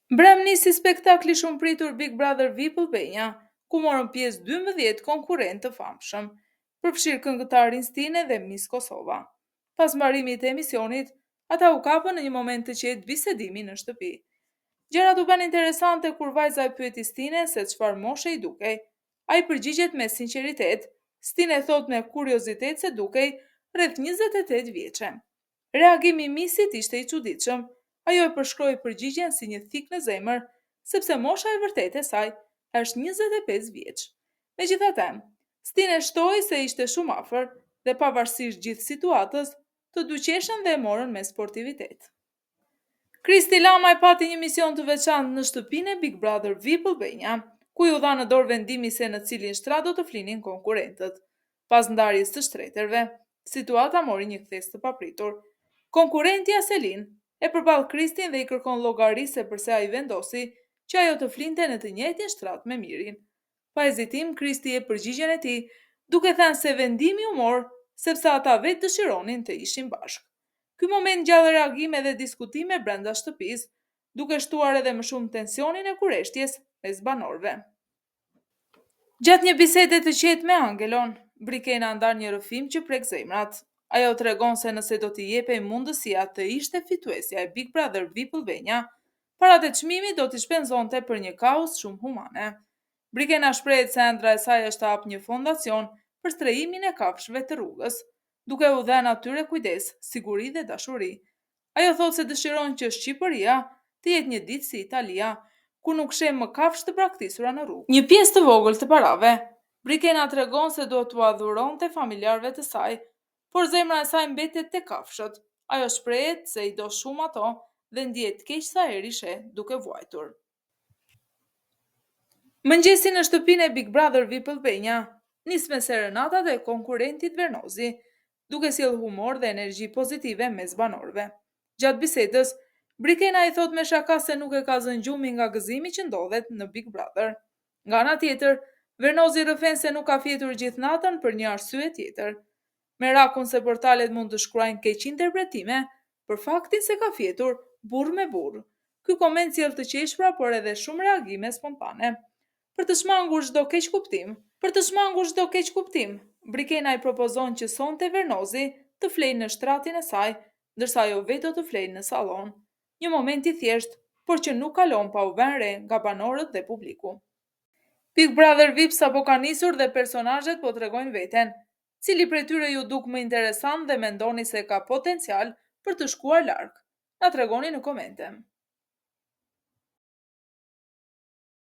Mbrëm nisi spektakli shumë pritur Big Brother VIP Albania, ku morën pjesë 12 konkurrentë të famshëm, përfshirë këngëtarin Stine dhe Miss Kosova. Pas mbarimit të emisionit, ata u kapën në një moment të qetë bisedimi në shtëpi. Gjërat u bën interesante kur vajza e pyeti Stine se çfarë moshe i dukej. Ai përgjigjet me sinqeritet. Stine thot me kuriozitet se dukej rreth 28 vjeçe. Reagimi i Missit ishte i çuditshëm. Ajo e përshkroi përgjigjen si një thik në zemër, sepse mosha e vërtetë e saj është 25 vjeç. Megjithatë, Stine shtoi se ishte shumë afër dhe pavarësisht gjithë situatës, të dyqeshën dhe e morën me sportivitet. Kristi Lama e pati një mision të veçantë në shtëpinë e Big Brother VIP Albania, ku ju dha në dorë vendimi se në cilin shtrat do të flinin konkurrentët. Pas ndarjes së shtretërve, situata mori një kthes të papritur. Konkurrentja Selin e përball Kristin dhe i kërkon llogari se përse ai vendosi që ajo të flinte në të njëjtin shtrat me Mirin. Pa hezitim, Kristi e përgjigjen e tij, duke thënë se vendimi u mor sepse ata vetë dëshironin të ishin bashkë. Ky moment gjallë reagime dhe diskutime brenda shtëpisë, duke shtuar edhe më shumë tensionin e kureshtjes mes banorëve. Gjatë një bisede të qetë me Angelon, Brikena ndar një rrëfim që prek zemrat. Ajo tregon se nëse do t'i jepej mundësia të ishte fituesja e Big Brother VIP Albania, parat e çmimit do t'i shpenzonte për një kauz shumë humane. Brikena shprehet se ëndra e saj është të hapë një fondacion për strehimin e kafshëve të rrugës, duke u dhënë atyre kujdes, siguri dhe dashuri. Ajo thotë se dëshiron që Shqipëria të jetë një ditë si Italia, ku nuk shem më kafshë të braktisura në rrugë. Një pjesë të vogël të parave, Brikena tregon se do t'u adhuronte familjarëve të saj, por zemra e saj mbetet te kafshët. Ajo shprehet se i do shumë ato dhe ndihet keq sa herë i sheh duke vuajtur. Mëngjesi në shtëpinë e Big Brother VIP Albania nis me serenatat e konkurrentit Vernozi, duke sjellë humor dhe energji pozitive mes banorëve. Gjatë bisedës, Brikena i thot me shaka se nuk e ka zënë gjumi nga gëzimi që ndodhet në Big Brother. Nga ana tjetër, Vernozi rrëfen se nuk ka fjetur gjithë natën për një arsye tjetër. Merakun se portalet mund të shkruajnë keq interpretime për faktin se ka fjetur burr me burr. Ky koment sjell të qeshura, por edhe shumë reagime spontane. Për të shmangur çdo keq kuptim, Brikena i propozon që sonte Vernozi të flejë në shtratin e saj, ndërsa ajo vetë do të flejë në sallon. Një moment i thjeshtë, por që nuk kalon pa u vënë re nga banorët dhe publiku. Big Brother VIP sapo ka nisur dhe personazhet po tregojnë veten. Cili prej tyre ju duk më interesant dhe mendoni se ka potencial për të shkuar larg? Na tregoni në komente.